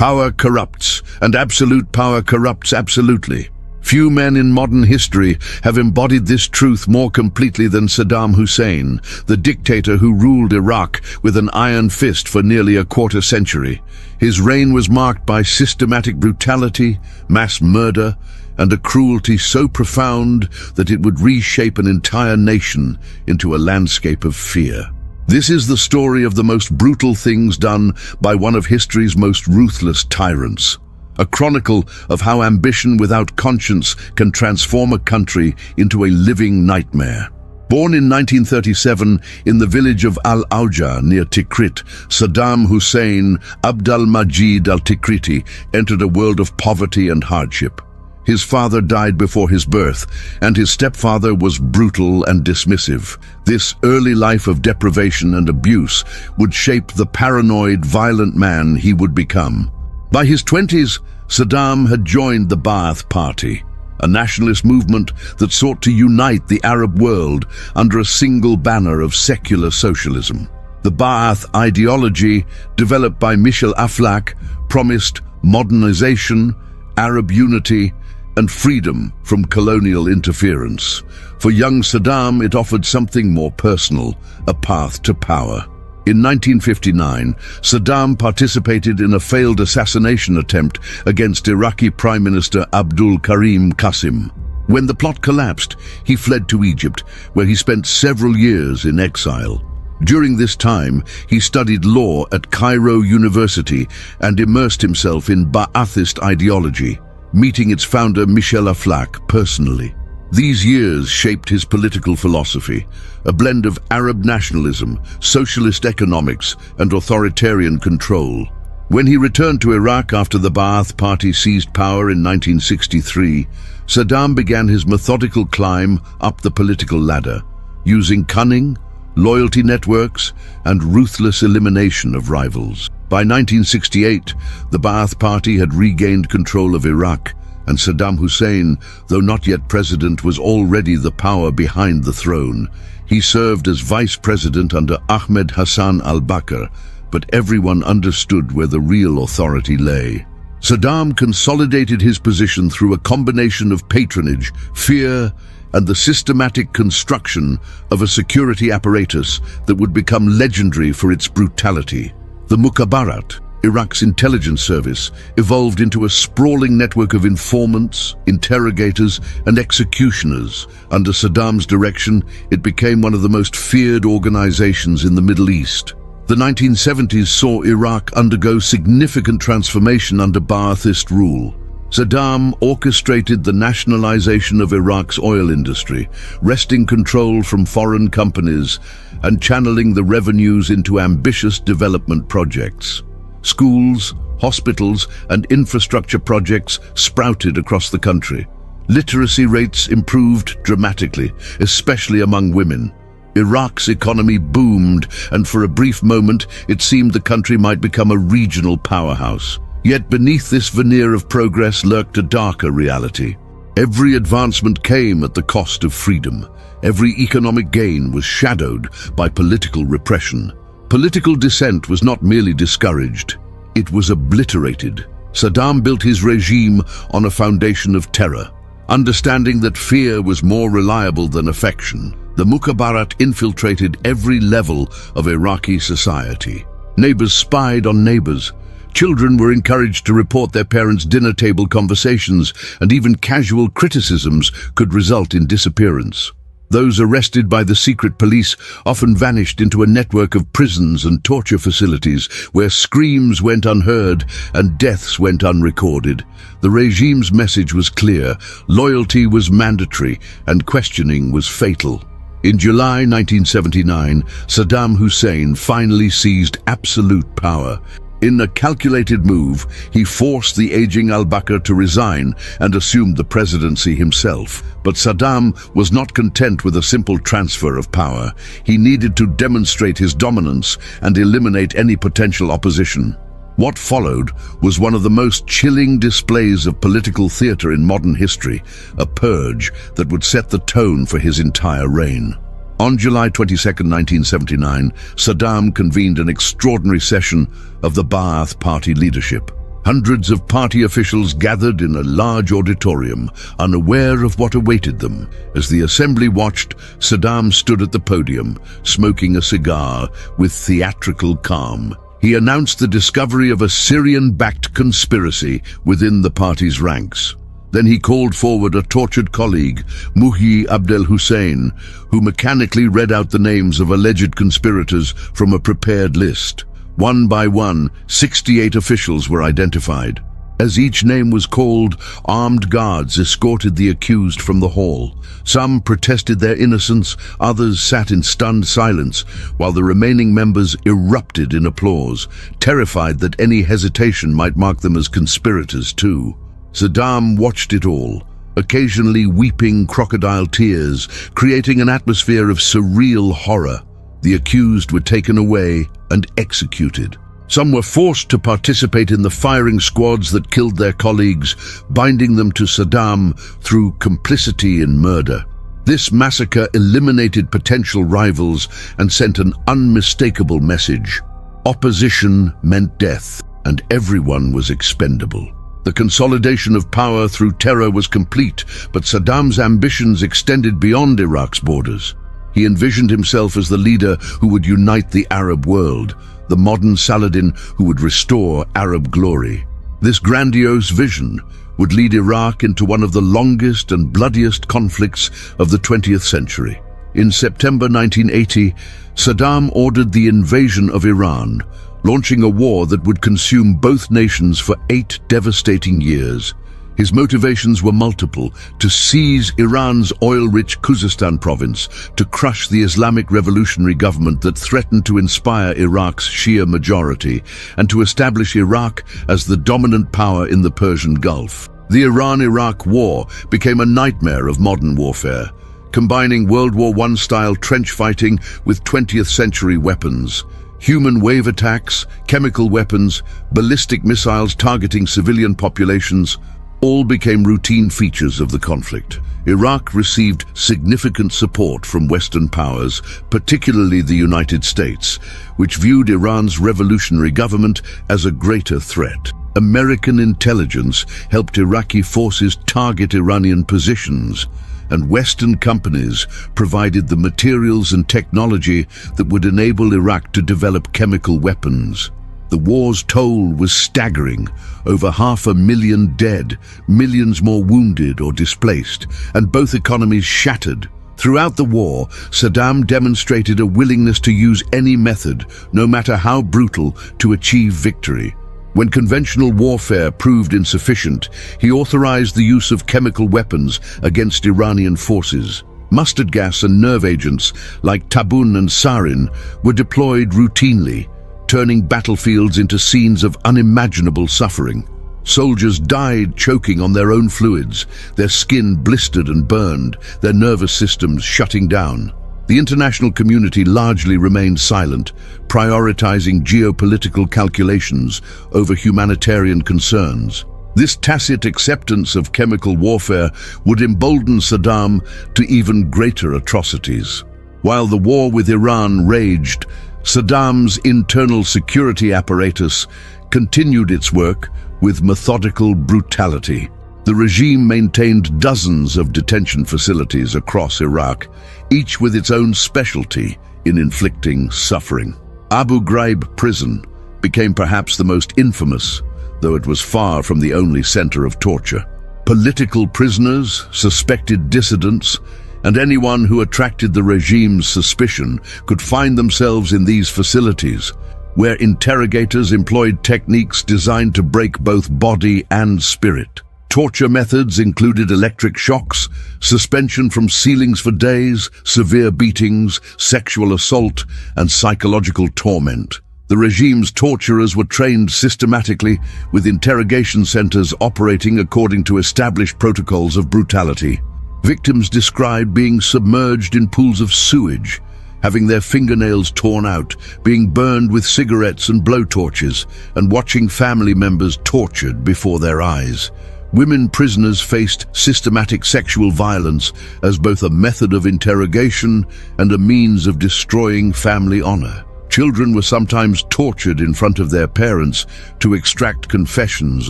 Power corrupts, and absolute power corrupts absolutely. Few men in modern history have embodied this truth more completely than Saddam Hussein, the dictator who ruled Iraq with an iron fist for nearly a quarter century. His reign was marked by systematic brutality, mass murder, and a cruelty so profound that it would reshape an entire nation into a landscape of fear. This is the story of the most brutal things done by one of history's most ruthless tyrants. A chronicle of how ambition without conscience can transform a country into a living nightmare. Born in 1937 in the village of Al-Auja near Tikrit, Saddam Hussein Abdel-Majid al-Tikriti entered a world of poverty and hardship. His father died before his birth, and his stepfather was brutal and dismissive. This early life of deprivation and abuse would shape the paranoid, violent man he would become. By his 20s, Saddam had joined the Ba'ath Party, a nationalist movement that sought to unite the Arab world under a single banner of secular socialism. The Ba'ath ideology, developed by Michel Aflaq, promised modernization, Arab unity, and freedom from colonial interference. For young Saddam, it offered something more personal, a path to power. In 1959, Saddam participated in a failed assassination attempt against Iraqi Prime Minister Abdul Karim Qasim. When the plot collapsed, he fled to Egypt, where he spent several years in exile. During this time, he studied law at Cairo University and immersed himself in Ba'athist ideology, meeting its founder Michel Aflaq personally. These years shaped his political philosophy, a blend of Arab nationalism, socialist economics, and authoritarian control. When he returned to Iraq after the Ba'ath Party seized power in 1963, Saddam began his methodical climb up the political ladder, using cunning, loyalty networks, and ruthless elimination of rivals. By 1968, the Ba'ath Party had regained control of Iraq, and Saddam Hussein, though not yet president, was already the power behind the throne. He served as vice president under Ahmed Hassan al-Bakr, but everyone understood where the real authority lay. Saddam consolidated his position through a combination of patronage, fear, and the systematic construction of a security apparatus that would become legendary for its brutality. The Mukhabarat, Iraq's intelligence service, evolved into a sprawling network of informants, interrogators, and executioners. Under Saddam's direction, it became one of the most feared organizations in the Middle East. The 1970s saw Iraq undergo significant transformation under Ba'athist rule. Saddam orchestrated the nationalization of Iraq's oil industry, wresting control from foreign companies and channeling the revenues into ambitious development projects. Schools, hospitals, and infrastructure projects sprouted across the country. Literacy rates improved dramatically, especially among women. Iraq's economy boomed, and for a brief moment, it seemed the country might become a regional powerhouse. Yet beneath this veneer of progress lurked a darker reality. Every advancement came at the cost of freedom. Every economic gain was shadowed by political repression. Political dissent was not merely discouraged, it was obliterated. Saddam built his regime on a foundation of terror. Understanding that fear was more reliable than affection, the Mukhabarat infiltrated every level of Iraqi society. Neighbors spied on neighbors. Children were encouraged to report their parents' dinner table conversations, and even casual criticisms could result in disappearance. Those arrested by the secret police often vanished into a network of prisons and torture facilities where screams went unheard and deaths went unrecorded. The regime's message was clear: loyalty was mandatory and questioning was fatal. In July 1979, Saddam Hussein finally seized absolute power. In a calculated move, he forced the aging al-Bakr to resign and assumed the presidency himself. But Saddam was not content with a simple transfer of power. He needed to demonstrate his dominance and eliminate any potential opposition. What followed was one of the most chilling displays of political theater in modern history, a purge that would set the tone for his entire reign. On July 22, 1979, Saddam convened an extraordinary session of the Ba'ath Party leadership. Hundreds of party officials gathered in a large auditorium, unaware of what awaited them. As the assembly watched, Saddam stood at the podium, smoking a cigar with theatrical calm. He announced the discovery of a Syrian-backed conspiracy within the party's ranks. Then he called forward a tortured colleague, Muhi Abdel Hussein, who mechanically read out the names of alleged conspirators from a prepared list. One by one, 68 officials were identified. As each name was called, armed guards escorted the accused from the hall. Some protested their innocence, others sat in stunned silence, while the remaining members erupted in applause, terrified that any hesitation might mark them as conspirators too. Saddam watched it all, occasionally weeping crocodile tears, creating an atmosphere of surreal horror. The accused were taken away and executed. Some were forced to participate in the firing squads that killed their colleagues, binding them to Saddam through complicity in murder. This massacre eliminated potential rivals and sent an unmistakable message. Opposition meant death, and everyone was expendable. The consolidation of power through terror was complete, but Saddam's ambitions extended beyond Iraq's borders. He envisioned himself as the leader who would unite the Arab world, the modern Saladin who would restore Arab glory. This grandiose vision would lead Iraq into one of the longest and bloodiest conflicts of the 20th century. In September 1980, Saddam ordered the invasion of Iran, launching a war that would consume both nations for 8 devastating years. His motivations were multiple: to seize Iran's oil-rich Khuzestan province, to crush the Islamic revolutionary government that threatened to inspire Iraq's Shia majority, and to establish Iraq as the dominant power in the Persian Gulf. The Iran-Iraq War became a nightmare of modern warfare, combining World War I-style trench fighting with 20th-century weapons. Human wave attacks, chemical weapons, ballistic missiles targeting civilian populations all became routine features of the conflict. Iraq received significant support from Western powers, particularly the United States, which viewed Iran's revolutionary government as a greater threat. American intelligence helped Iraqi forces target Iranian positions, and Western companies provided the materials and technology that would enable Iraq to develop chemical weapons. The war's toll was staggering: over 500,000 dead, millions more wounded or displaced, and both economies shattered. Throughout the war, Saddam demonstrated a willingness to use any method, no matter how brutal, to achieve victory. When conventional warfare proved insufficient, he authorized the use of chemical weapons against Iranian forces. Mustard gas and nerve agents like tabun and sarin were deployed routinely, turning battlefields into scenes of unimaginable suffering. Soldiers died choking on their own fluids, their skin blistered and burned, their nervous systems shutting down. The international community largely remained silent, prioritizing geopolitical calculations over humanitarian concerns. This tacit acceptance of chemical warfare would embolden Saddam to even greater atrocities. While the war with Iran raged, Saddam's internal security apparatus continued its work with methodical brutality. The regime maintained dozens of detention facilities across Iraq, each with its own specialty in inflicting suffering. Abu Ghraib prison became perhaps the most infamous, though it was far from the only center of torture. Political prisoners, suspected dissidents, and anyone who attracted the regime's suspicion could find themselves in these facilities, where interrogators employed techniques designed to break both body and spirit. Torture methods included electric shocks, suspension from ceilings for days, severe beatings, sexual assault, and psychological torment. The regime's torturers were trained systematically, with interrogation centers operating according to established protocols of brutality. Victims described being submerged in pools of sewage, having their fingernails torn out, being burned with cigarettes and blowtorches, and watching family members tortured before their eyes. Women prisoners faced systematic sexual violence as both a method of interrogation and a means of destroying family honor. Children were sometimes tortured in front of their parents to extract confessions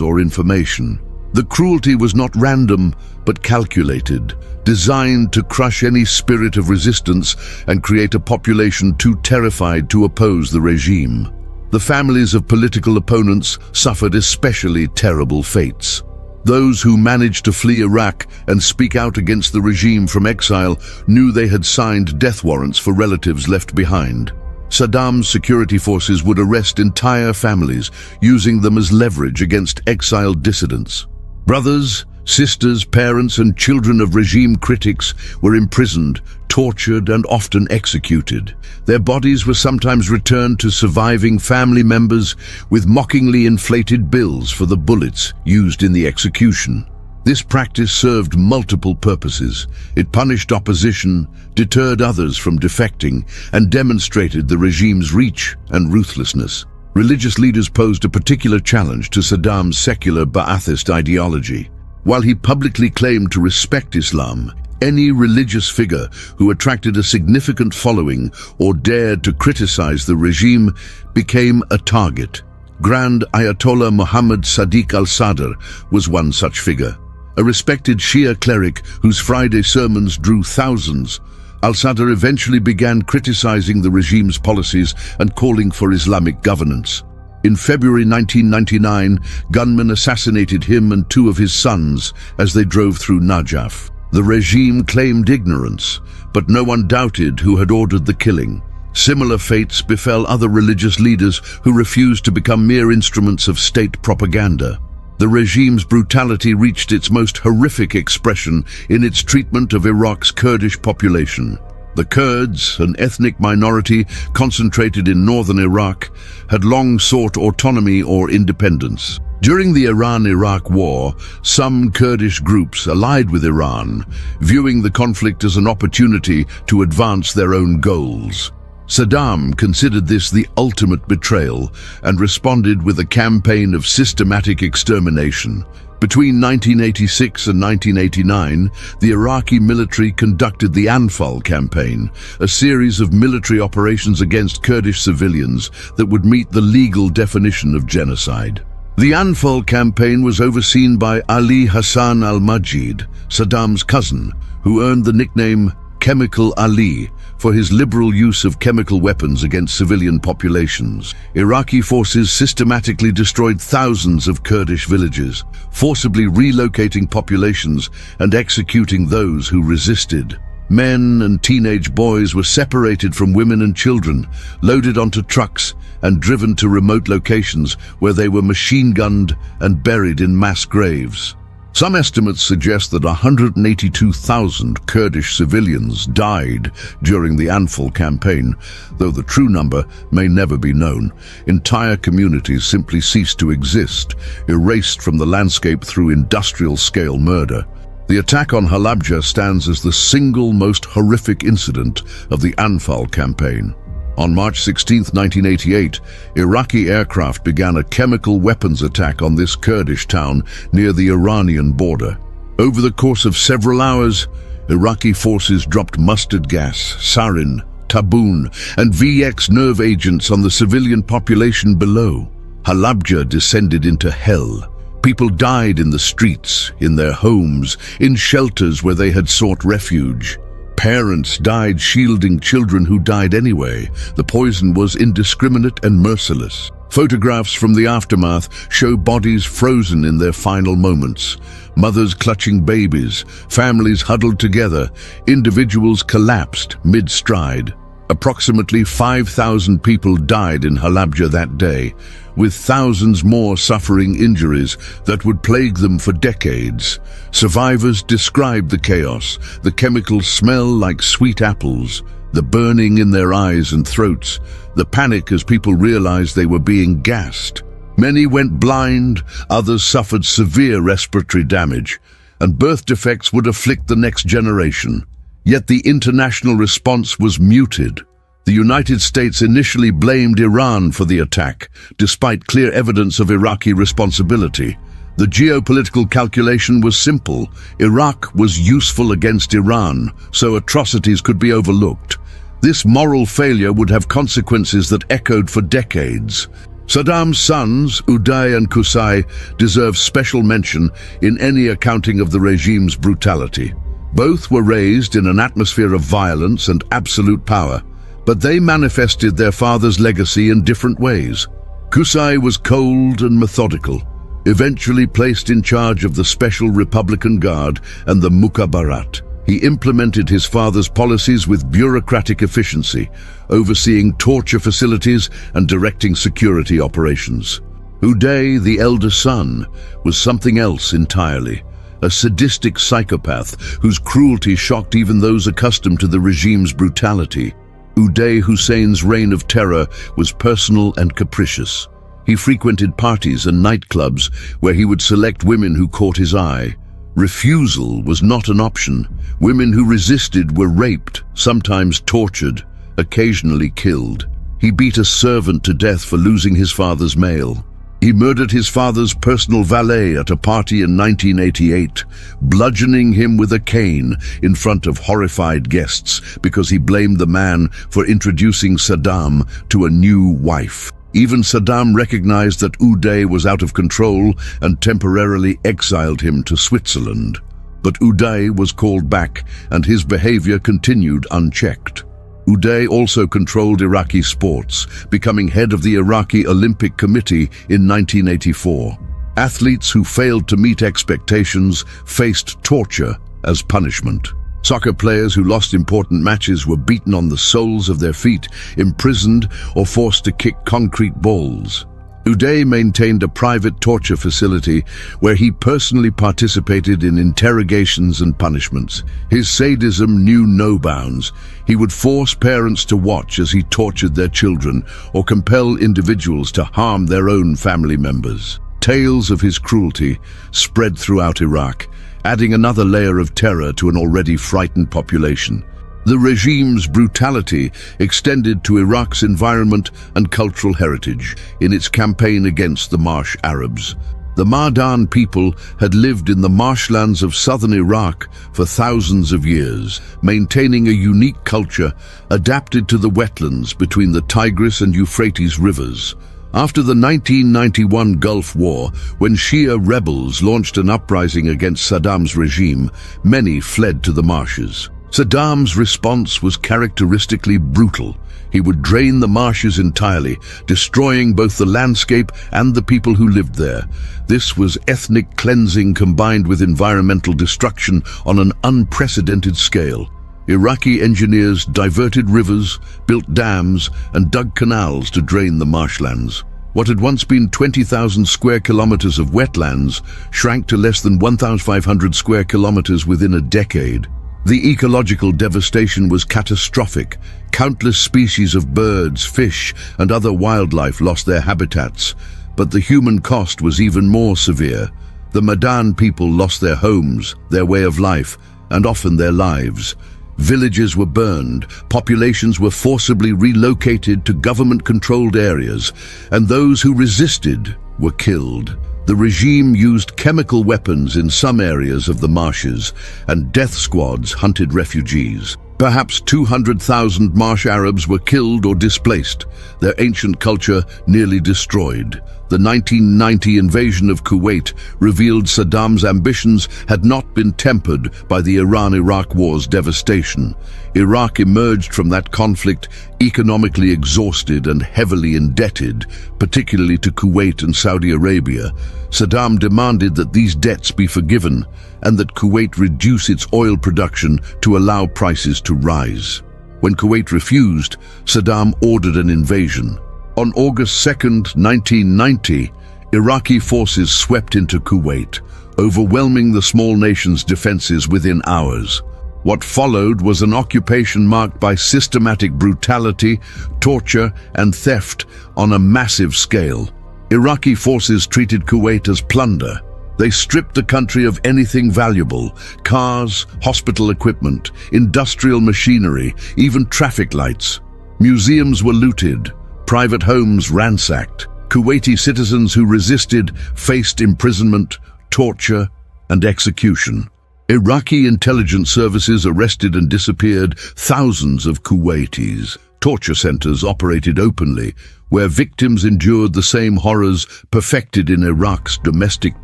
or information. The cruelty was not random, but calculated, designed to crush any spirit of resistance and create a population too terrified to oppose the regime. The families of political opponents suffered especially terrible fates. Those who managed to flee Iraq and speak out against the regime from exile knew they had signed death warrants for relatives left behind. Saddam's security forces would arrest entire families, using them as leverage against exiled dissidents. Brothers, sisters, parents, and children of regime critics were imprisoned, tortured, and often executed. Their bodies were sometimes returned to surviving family members with mockingly inflated bills for the bullets used in the execution. This practice served multiple purposes. It punished opposition, deterred others from defecting, and demonstrated the regime's reach and ruthlessness. Religious leaders posed a particular challenge to Saddam's secular Ba'athist ideology. While he publicly claimed to respect Islam, any religious figure who attracted a significant following or dared to criticize the regime became a target. Grand Ayatollah Muhammad Sadiq al-Sadr was one such figure. A respected Shia cleric whose Friday sermons drew thousands, al-Sadr eventually began criticizing the regime's policies and calling for Islamic governance. In February 1999, gunmen assassinated him and two of his sons as they drove through Najaf. The regime claimed ignorance, but no one doubted who had ordered the killing. Similar fates befell other religious leaders who refused to become mere instruments of state propaganda. The regime's brutality reached its most horrific expression in its treatment of Iraq's Kurdish population. The Kurds, an ethnic minority concentrated in northern Iraq, had long sought autonomy or independence. During the Iran-Iraq War, some Kurdish groups allied with Iran, viewing the conflict as an opportunity to advance their own goals. Saddam considered this the ultimate betrayal and responded with a campaign of systematic extermination. Between 1986 and 1989, the Iraqi military conducted the Anfal campaign, a series of military operations against Kurdish civilians that would meet the legal definition of genocide. The Anfal campaign was overseen by Ali Hassan al-Majid, Saddam's cousin, who earned the nickname Chemical Ali for his liberal use of chemical weapons against civilian populations. Iraqi forces systematically destroyed thousands of Kurdish villages, forcibly relocating populations and executing those who resisted. Men and teenage boys were separated from women and children, loaded onto trucks, and driven to remote locations where they were machine-gunned and buried in mass graves. Some estimates suggest that 182,000 Kurdish civilians died during the Anfal campaign, though the true number may never be known. Entire communities simply ceased to exist, erased from the landscape through industrial-scale murder. The attack on Halabja stands as the single most horrific incident of the Anfal campaign. On March 16, 1988, Iraqi aircraft began a chemical weapons attack on this Kurdish town near the Iranian border. Over the course of several hours, Iraqi forces dropped mustard gas, sarin, taboon, and VX nerve agents on the civilian population below. Halabja descended into hell. People died in the streets, in their homes, in shelters where they had sought refuge. Parents died shielding children who died anyway. The poison was indiscriminate and merciless. Photographs from the aftermath show bodies frozen in their final moments. Mothers clutching babies, families huddled together, individuals collapsed mid-stride. Approximately 5,000 people died in Halabja that day, with thousands more suffering injuries that would plague them for decades. Survivors described the chaos, the chemical smell like sweet apples, the burning in their eyes and throats, the panic as people realized they were being gassed. Many went blind, others suffered severe respiratory damage, and birth defects would afflict the next generation. Yet the international response was muted. The United States initially blamed Iran for the attack, despite clear evidence of Iraqi responsibility. The geopolitical calculation was simple. Iraq was useful against Iran, so atrocities could be overlooked. This moral failure would have consequences that echoed for decades. Saddam's sons, Uday and Qusay, deserve special mention in any accounting of the regime's brutality. Both were raised in an atmosphere of violence and absolute power, but they manifested their father's legacy in different ways. Qusay was cold and methodical, eventually placed in charge of the Special Republican Guard and the Mukhabarat. He implemented his father's policies with bureaucratic efficiency, overseeing torture facilities and directing security operations. Uday, the elder son, was something else entirely. A sadistic psychopath whose cruelty shocked even those accustomed to the regime's brutality. Uday Hussein's reign of terror was personal and capricious. He frequented parties and nightclubs where he would select women who caught his eye. Refusal was not an option. Women who resisted were raped, sometimes tortured, occasionally killed. He beat a servant to death for losing his father's mail. He murdered his father's personal valet at a party in 1988, bludgeoning him with a cane in front of horrified guests because he blamed the man for introducing Saddam to a new wife. Even Saddam recognized that Uday was out of control and temporarily exiled him to Switzerland. But Uday was called back and his behavior continued unchecked. Uday also controlled Iraqi sports, becoming head of the Iraqi Olympic Committee in 1984. Athletes who failed to meet expectations faced torture as punishment. Soccer players who lost important matches were beaten on the soles of their feet, imprisoned, or forced to kick concrete balls. Uday maintained a private torture facility where he personally participated in interrogations and punishments. His sadism knew no bounds. He would force parents to watch as he tortured their children or compel individuals to harm their own family members. Tales of his cruelty spread throughout Iraq, adding another layer of terror to an already frightened population. The regime's brutality extended to Iraq's environment and cultural heritage in its campaign against the marsh Arabs. The Mardan people had lived in the marshlands of southern Iraq for thousands of years, maintaining a unique culture adapted to the wetlands between the Tigris and Euphrates rivers. After the 1991 Gulf War, when Shia rebels launched an uprising against Saddam's regime, many fled to the marshes. Saddam's response was characteristically brutal. He would drain the marshes entirely, destroying both the landscape and the people who lived there. This was ethnic cleansing combined with environmental destruction on an unprecedented scale. Iraqi engineers diverted rivers, built dams, and dug canals to drain the marshlands. What had once been 20,000 square kilometers of wetlands shrank to less than 1,500 square kilometers within a decade. The ecological devastation was catastrophic. Countless species of birds, fish, and other wildlife lost their habitats. But the human cost was even more severe. The Mardan people lost their homes, their way of life, and often their lives. Villages were burned, populations were forcibly relocated to government-controlled areas, and those who resisted were killed. The regime used chemical weapons in some areas of the marshes, and death squads hunted refugees. Perhaps 200,000 marsh Arabs were killed or displaced, their ancient culture nearly destroyed. The 1990 invasion of Kuwait revealed Saddam's ambitions had not been tempered by the Iran-Iraq War's devastation. Iraq emerged from that conflict economically exhausted and heavily indebted, particularly to Kuwait and Saudi Arabia. Saddam demanded that these debts be forgiven and that Kuwait reduce its oil production to allow prices to rise. When Kuwait refused, Saddam ordered an invasion. On August 2, 1990, Iraqi forces swept into Kuwait, overwhelming the small nation's defenses within hours. What followed was an occupation marked by systematic brutality, torture, and theft on a massive scale. Iraqi forces treated Kuwait as plunder. They stripped the country of anything valuable: cars, hospital equipment, industrial machinery, even traffic lights. Museums were looted, private homes ransacked. Kuwaiti citizens who resisted faced imprisonment, torture, and execution. Iraqi intelligence services arrested and disappeared thousands of Kuwaitis. Torture centers operated openly, where victims endured the same horrors perfected in Iraq's domestic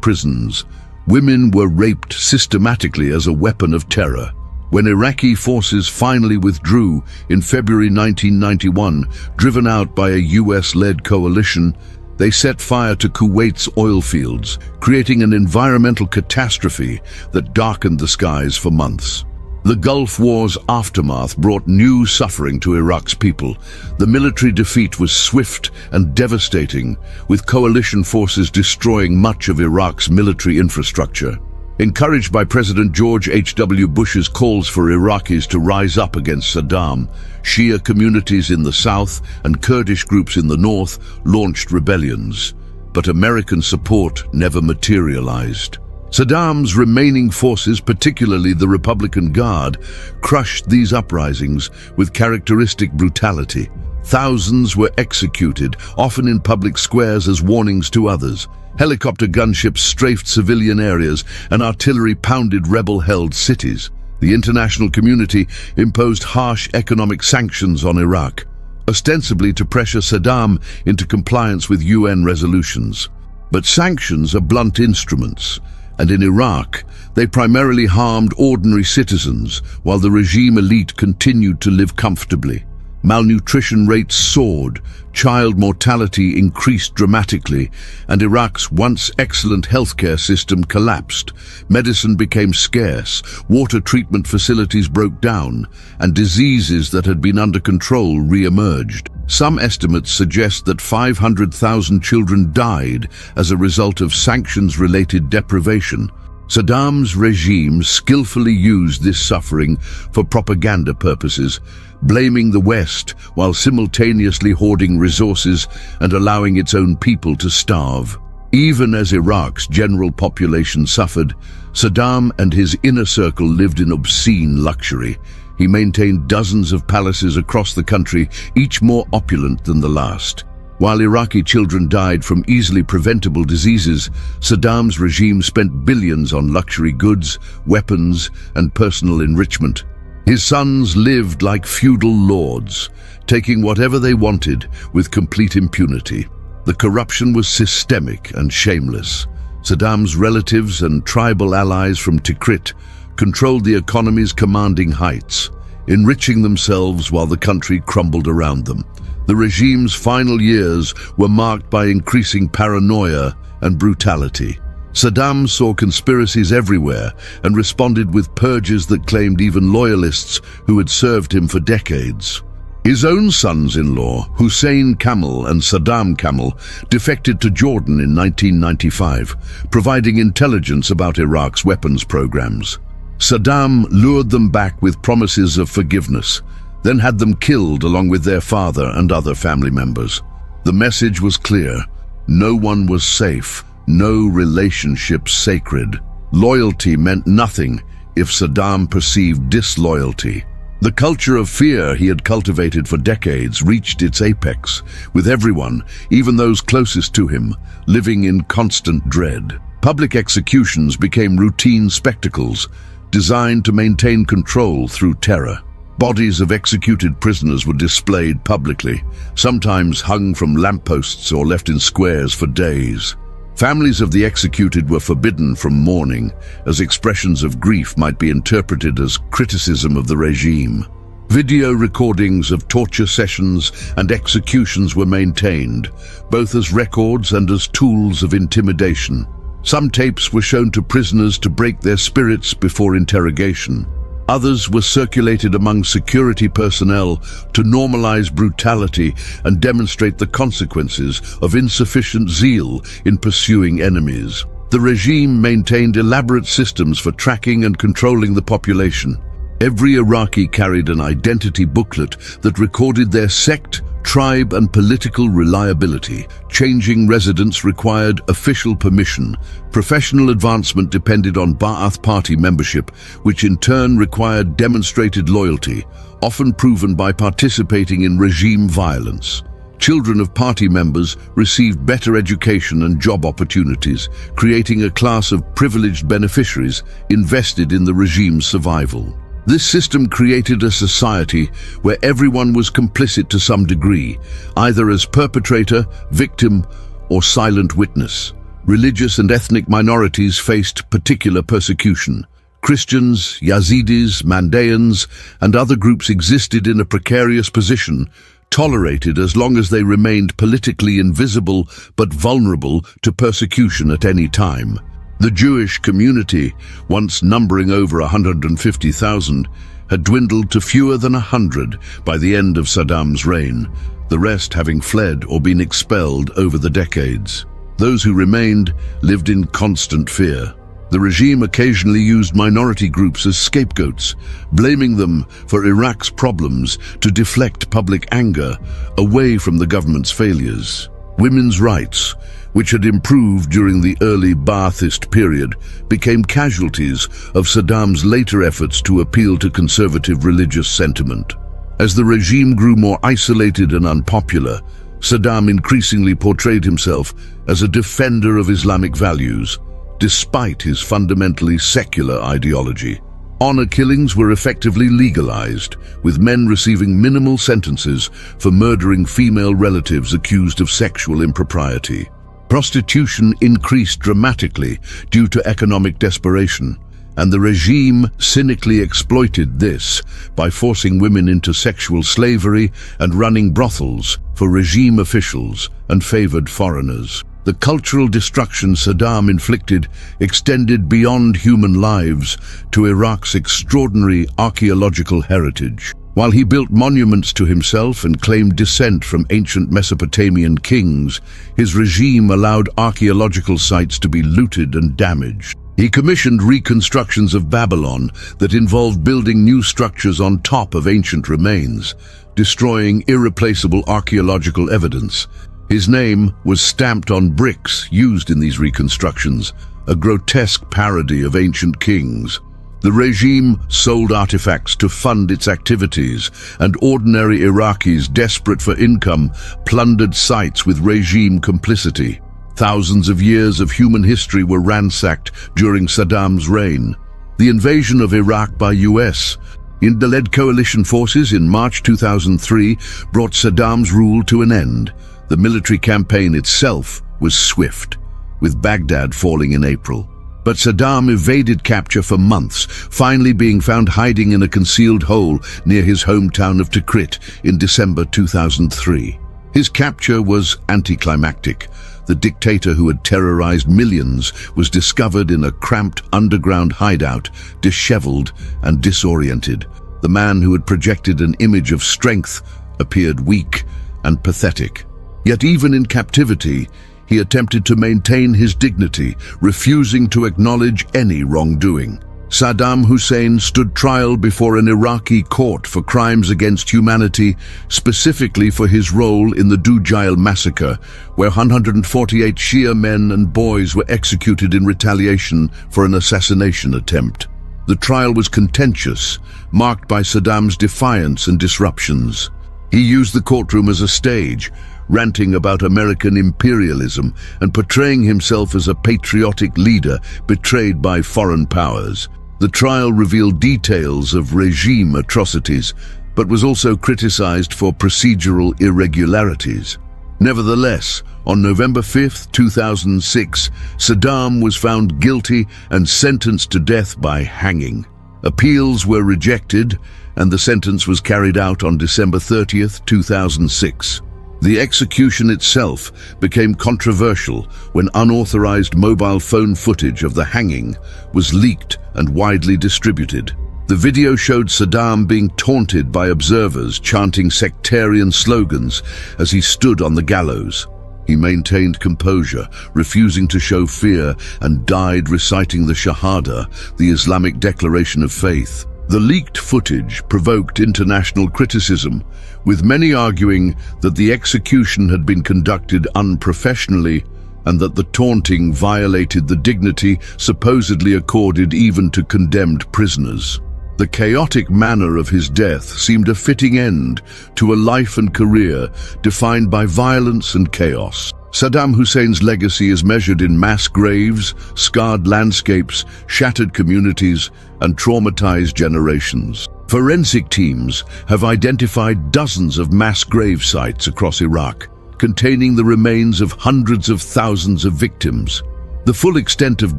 prisons. Women were raped systematically as a weapon of terror. When Iraqi forces finally withdrew in February 1991, driven out by a US-led coalition, they set fire to Kuwait's oil fields, creating an environmental catastrophe that darkened the skies for months. The Gulf War's aftermath brought new suffering to Iraq's people. The military defeat was swift and devastating, with coalition forces destroying much of Iraq's military infrastructure. Encouraged by President George H.W. Bush's calls for Iraqis to rise up against Saddam, Shia communities in the south and Kurdish groups in the north launched rebellions. But American support never materialized. Saddam's remaining forces, particularly the Republican Guard, crushed these uprisings with characteristic brutality. Thousands were executed, often in public squares as warnings to others. Helicopter gunships strafed civilian areas and artillery pounded rebel-held cities. The international community imposed harsh economic sanctions on Iraq, ostensibly to pressure Saddam into compliance with UN resolutions. But sanctions are blunt instruments, and in Iraq, they primarily harmed ordinary citizens, while the regime elite continued to live comfortably. Malnutrition rates soared, child mortality increased dramatically, and Iraq's once excellent healthcare system collapsed. Medicine became scarce, water treatment facilities broke down, and diseases that had been under control re-emerged. Some estimates suggest that 500,000 children died as a result of sanctions-related deprivation. Saddam's regime skillfully used this suffering for propaganda purposes, blaming the West while simultaneously hoarding resources and allowing its own people to starve. Even as Iraq's general population suffered, Saddam and his inner circle lived in obscene luxury. He maintained dozens of palaces across the country, each more opulent than the last. While Iraqi children died from easily preventable diseases, Saddam's regime spent billions on luxury goods, weapons, and personal enrichment. His sons lived like feudal lords, taking whatever they wanted with complete impunity. The corruption was systemic and shameless. Saddam's relatives and tribal allies from Tikrit controlled the economy's commanding heights, enriching themselves while the country crumbled around them. The regime's final years were marked by increasing paranoia and brutality. Saddam saw conspiracies everywhere and responded with purges that claimed even loyalists who had served him for decades. His own sons-in-law, Hussein Kamel and Saddam Kamel, defected to Jordan in 1995, providing intelligence about Iraq's weapons programs. Saddam lured them back with promises of forgiveness, then had them killed along with their father and other family members. The message was clear: no one was safe, no relationship sacred. Loyalty meant nothing if Saddam perceived disloyalty. The culture of fear he had cultivated for decades reached its apex, with everyone, even those closest to him, living in constant dread. Public executions became routine spectacles, designed to maintain control through terror. Bodies of executed prisoners were displayed publicly, sometimes hung from lampposts or left in squares for days. Families of the executed were forbidden from mourning, as expressions of grief might be interpreted as criticism of the regime. Video recordings of torture sessions and executions were maintained, both as records and as tools of intimidation. Some tapes were shown to prisoners to break their spirits before interrogation. Others were circulated among security personnel to normalize brutality and demonstrate the consequences of insufficient zeal in pursuing enemies. The regime maintained elaborate systems for tracking and controlling the population. Every Iraqi carried an identity booklet that recorded their sect, tribe, and political reliability. Changing residence required official permission. Professional advancement depended on Ba'ath Party membership, which in turn required demonstrated loyalty, often proven by participating in regime violence. Children of party members received better education and job opportunities, creating a class of privileged beneficiaries invested in the regime's survival. This system created a society where everyone was complicit to some degree, either as perpetrator, victim, or silent witness. Religious and ethnic minorities faced particular persecution. Christians, Yazidis, Mandaeans, and other groups existed in a precarious position, tolerated as long as they remained politically invisible but vulnerable to persecution at any time. The Jewish community, once numbering over 150,000, had dwindled to fewer than 100 by the end of Saddam's reign, the rest having fled or been expelled over the decades. Those who remained lived in constant fear. The regime occasionally used minority groups as scapegoats, blaming them for Iraq's problems to deflect public anger away from the government's failures. Women's rights, which had improved during the early Ba'athist period, became casualties of Saddam's later efforts to appeal to conservative religious sentiment. As the regime grew more isolated and unpopular, Saddam increasingly portrayed himself as a defender of Islamic values, despite his fundamentally secular ideology. Honor killings were effectively legalized, with men receiving minimal sentences for murdering female relatives accused of sexual impropriety. Prostitution increased dramatically due to economic desperation, and the regime cynically exploited this by forcing women into sexual slavery and running brothels for regime officials and favored foreigners. The cultural destruction Saddam inflicted extended beyond human lives to Iraq's extraordinary archaeological heritage. While he built monuments to himself and claimed descent from ancient Mesopotamian kings, his regime allowed archaeological sites to be looted and damaged. He commissioned reconstructions of Babylon that involved building new structures on top of ancient remains, destroying irreplaceable archaeological evidence. His name was stamped on bricks used in these reconstructions, a grotesque parody of ancient kings. The regime sold artifacts to fund its activities, and ordinary Iraqis desperate for income plundered sites with regime complicity. Thousands of years of human history were ransacked during Saddam's reign. The invasion of Iraq by US led coalition forces in March 2003 brought Saddam's rule to an end. The military campaign itself was swift, with Baghdad falling in April. But Saddam evaded capture for months, finally being found hiding in a concealed hole near his hometown of Tikrit in December 2003. His capture was anticlimactic. The dictator who had terrorized millions was discovered in a cramped underground hideout, disheveled and disoriented. The man who had projected an image of strength appeared weak and pathetic. Yet even in captivity, he attempted to maintain his dignity, refusing to acknowledge any wrongdoing. Saddam Hussein stood trial before an Iraqi court for crimes against humanity, specifically for his role in the Dujail massacre, where 148 Shia men and boys were executed in retaliation for an assassination attempt. The trial was contentious, marked by Saddam's defiance and disruptions. He used the courtroom as a stage, ranting about American imperialism and portraying himself as a patriotic leader betrayed by foreign powers. The trial revealed details of regime atrocities, but was also criticized for procedural irregularities. Nevertheless, on November 5, 2006, Saddam was found guilty and sentenced to death by hanging. Appeals were rejected, and the sentence was carried out on December 30, 2006. The execution itself became controversial when unauthorized mobile phone footage of the hanging was leaked and widely distributed. The video showed Saddam being taunted by observers chanting sectarian slogans as he stood on the gallows. He maintained composure, refusing to show fear, and died reciting the Shahada, the Islamic declaration of faith. The leaked footage provoked international criticism, with many arguing that the execution had been conducted unprofessionally and that the taunting violated the dignity supposedly accorded even to condemned prisoners. The chaotic manner of his death seemed a fitting end to a life and career defined by violence and chaos. Saddam Hussein's legacy is measured in mass graves, scarred landscapes, shattered communities, and traumatized generations. Forensic teams have identified dozens of mass grave sites across Iraq, containing the remains of hundreds of thousands of victims. The full extent of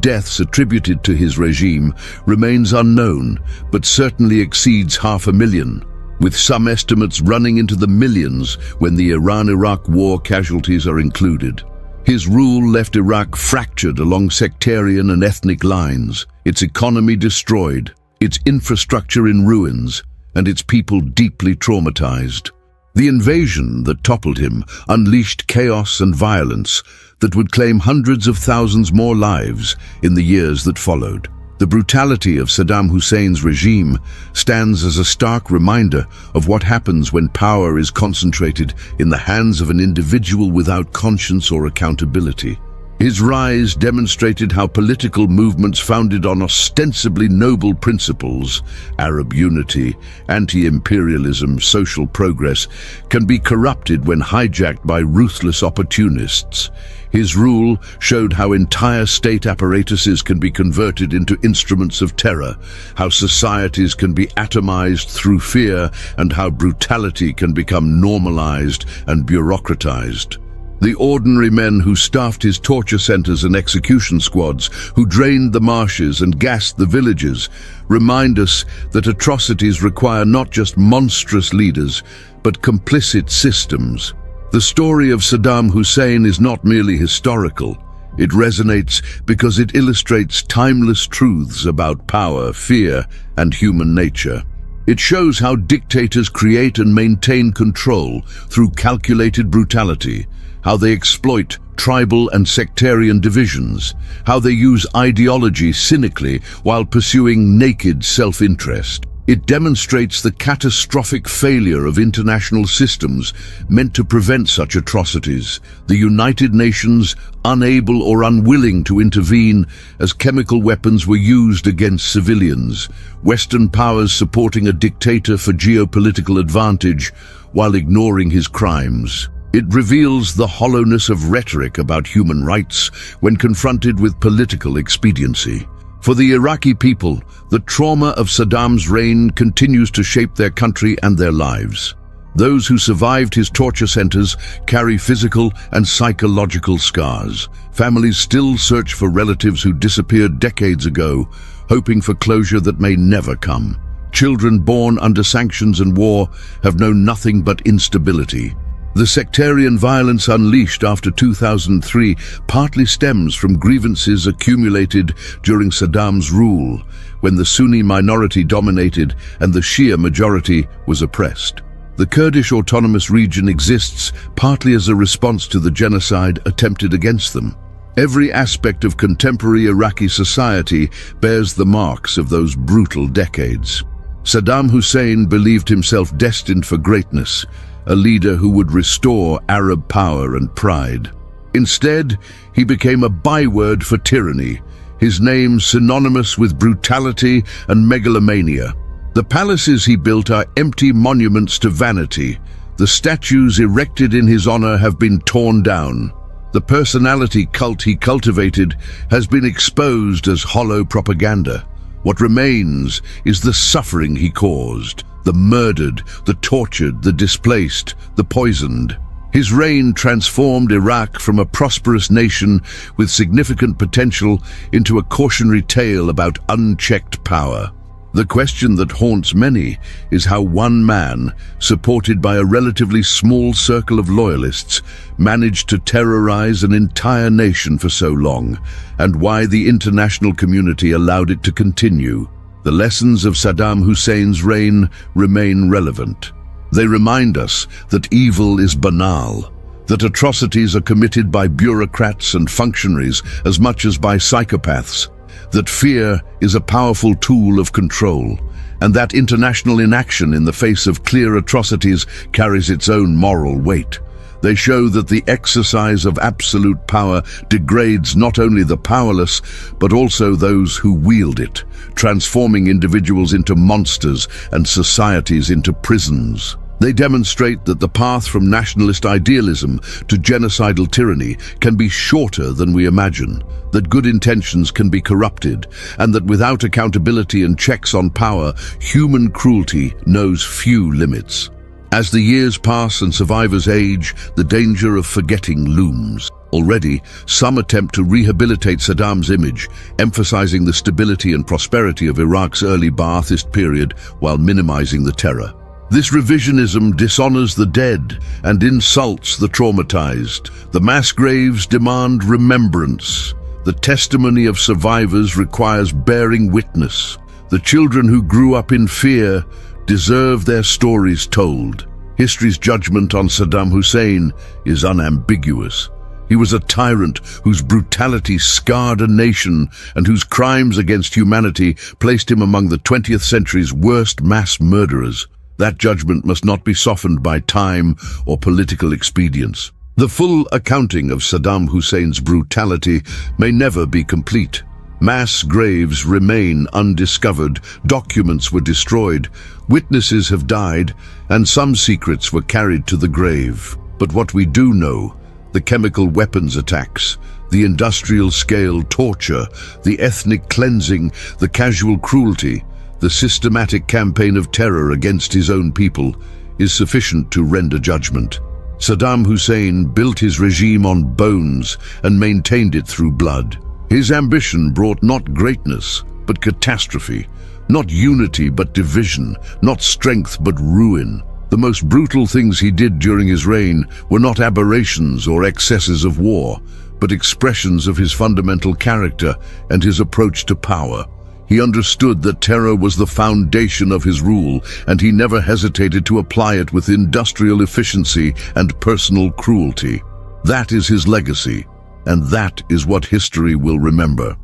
deaths attributed to his regime remains unknown, but certainly exceeds 500,000, with some estimates running into the millions when the Iran-Iraq war casualties are included. His rule left Iraq fractured along sectarian and ethnic lines, its economy destroyed, its infrastructure in ruins, and its people deeply traumatized. The invasion that toppled him unleashed chaos and violence that would claim hundreds of thousands more lives in the years that followed. The brutality of Saddam Hussein's regime stands as a stark reminder of what happens when power is concentrated in the hands of an individual without conscience or accountability. His rise demonstrated how political movements founded on ostensibly noble principles, Arab unity, anti-imperialism, social progress, can be corrupted when hijacked by ruthless opportunists. His rule showed how entire state apparatuses can be converted into instruments of terror, how societies can be atomized through fear, and how brutality can become normalized and bureaucratized. The ordinary men who staffed his torture centers and execution squads, who drained the marshes and gassed the villages, remind us that atrocities require not just monstrous leaders, but complicit systems. The story of Saddam Hussein is not merely historical. It resonates because it illustrates timeless truths about power, fear, and human nature. It shows how dictators create and maintain control through calculated brutality, how they exploit tribal and sectarian divisions, how they use ideology cynically while pursuing naked self-interest. It demonstrates the catastrophic failure of international systems meant to prevent such atrocities, the United Nations unable or unwilling to intervene as chemical weapons were used against civilians, Western powers supporting a dictator for geopolitical advantage while ignoring his crimes. It reveals the hollowness of rhetoric about human rights when confronted with political expediency. For the Iraqi people, the trauma of Saddam's reign continues to shape their country and their lives. Those who survived his torture centers carry physical and psychological scars. Families still search for relatives who disappeared decades ago, hoping for closure that may never come. Children born under sanctions and war have known nothing but instability. The sectarian violence unleashed after 2003 partly stems from grievances accumulated during Saddam's rule, when the Sunni minority dominated and the Shia majority was oppressed. The Kurdish autonomous region exists partly as a response to the genocide attempted against them. Every aspect of contemporary Iraqi society bears the marks of those brutal decades. Saddam Hussein believed himself destined for greatness, a leader who would restore Arab power and pride. Instead, he became a byword for tyranny, his name synonymous with brutality and megalomania. The palaces he built are empty monuments to vanity. The statues erected in his honor have been torn down. The personality cult he cultivated has been exposed as hollow propaganda. What remains is the suffering he caused. The murdered, the tortured, the displaced, the poisoned. His reign transformed Iraq from a prosperous nation with significant potential into a cautionary tale about unchecked power. The question that haunts many is how one man, supported by a relatively small circle of loyalists, managed to terrorize an entire nation for so long, and why the international community allowed it to continue. The lessons of Saddam Hussein's reign remain relevant. They remind us that evil is banal, that atrocities are committed by bureaucrats and functionaries as much as by psychopaths, that fear is a powerful tool of control, and that international inaction in the face of clear atrocities carries its own moral weight. They show that the exercise of absolute power degrades not only the powerless, but also those who wield it, transforming individuals into monsters and societies into prisons. They demonstrate that the path from nationalist idealism to genocidal tyranny can be shorter than we imagine, that good intentions can be corrupted, and that without accountability and checks on power, human cruelty knows few limits. As the years pass and survivors age, the danger of forgetting looms. Already, some attempt to rehabilitate Saddam's image, emphasizing the stability and prosperity of Iraq's early Ba'athist period while minimizing the terror. This revisionism dishonors the dead and insults the traumatized. The mass graves demand remembrance. The testimony of survivors requires bearing witness. The children who grew up in fear deserve their stories told. History's judgment on Saddam Hussein is unambiguous. He was a tyrant whose brutality scarred a nation and whose crimes against humanity placed him among the 20th century's worst mass murderers. That judgment must not be softened by time or political expedience. The full accounting of Saddam Hussein's brutality may never be complete. Mass graves remain undiscovered, documents were destroyed, witnesses have died, and some secrets were carried to the grave. But what we do know, the chemical weapons attacks, the industrial-scale torture, the ethnic cleansing, the casual cruelty, the systematic campaign of terror against his own people, is sufficient to render judgment. Saddam Hussein built his regime on bones and maintained it through blood. His ambition brought not greatness, but catastrophe, not unity but division, not strength but ruin. The most brutal things he did during his reign were not aberrations or excesses of war, but expressions of his fundamental character and his approach to power. He understood that terror was the foundation of his rule, and he never hesitated to apply it with industrial efficiency and personal cruelty. That is his legacy, and that is what history will remember.